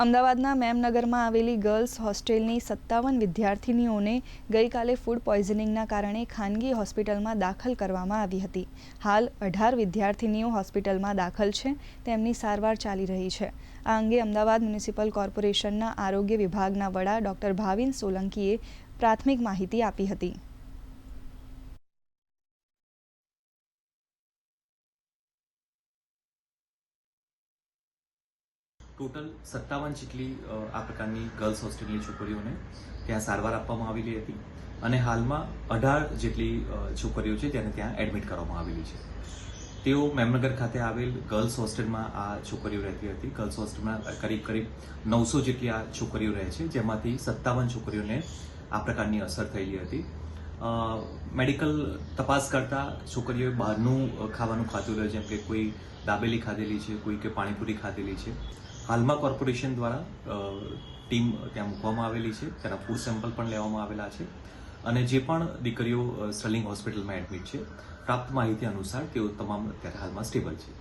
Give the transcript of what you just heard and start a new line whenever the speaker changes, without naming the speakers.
અમદાવાદના મેમનગરમાં આવેલી ગર્લ્સ હોસ્ટેલની 57 વિદ્યાર્થિનીઓને ગઈકાલે ફૂડ પોઈઝનિંગના કારણે ખાનગી હોસ્પિટલમાં દાખલ કરવામાં આવી હતી. હાલ 18 વિદ્યાર્થિનીઓ હોસ્પિટલમાં દાખલ છે. તેમની સારવાર ચાલી રહી છે. આ અંગે અમદાવાદ મ્યુનિસિપલ કોર્પોરેશનના આરોગ્ય વિભાગના વડા ડોક્ટર ભાવિન સોલંકીએ પ્રાથમિક માહિતી આપી હતી.
ટોટલ 57 જેટલી આ પ્રકારની ગર્લ્સ હોસ્ટેલની છોકરીઓને ત્યાં સારવાર આપવામાં આવેલી હતી અને હાલમાં 18 જેટલી છોકરીઓ છે તેને ત્યાં એડમિટ કરવામાં આવેલી છે. તેઓ મેમનગર ખાતે આવેલ ગર્લ્સ હોસ્ટેલમાં આ છોકરીઓ રહેતી હતી. ગર્લ્સ હોસ્ટેલમાં કરીબ 900 જેટલી આ છોકરીઓ રહે છે, જેમાંથી 57 છોકરીઓને આ પ્રકારની અસર થયેલી હતી. મેડિકલ તપાસ કરતા છોકરીઓએ બહારનું ખાવાનું ખાધું રહ્યું, જેમ કે કોઈ દાબેલી ખાધેલી છે, કોઈ કે પાણીપુરી ખાધેલી છે. હાલમાં કોર્પોરેશન દ્વારા ટીમ ત્યાં મૂકવામાં આવેલી છે, તેના ફૂડ સેમ્પલ પણ લેવામાં આવેલા છે અને જે પણ દીકરીઓ સ્ટર્લિંગ હોસ્પિટલમાં એડમિટ છે, પ્રાપ્ત માહિતી અનુસાર તેઓ તમામ અત્યારે હાલમાં સ્ટેબલ છે.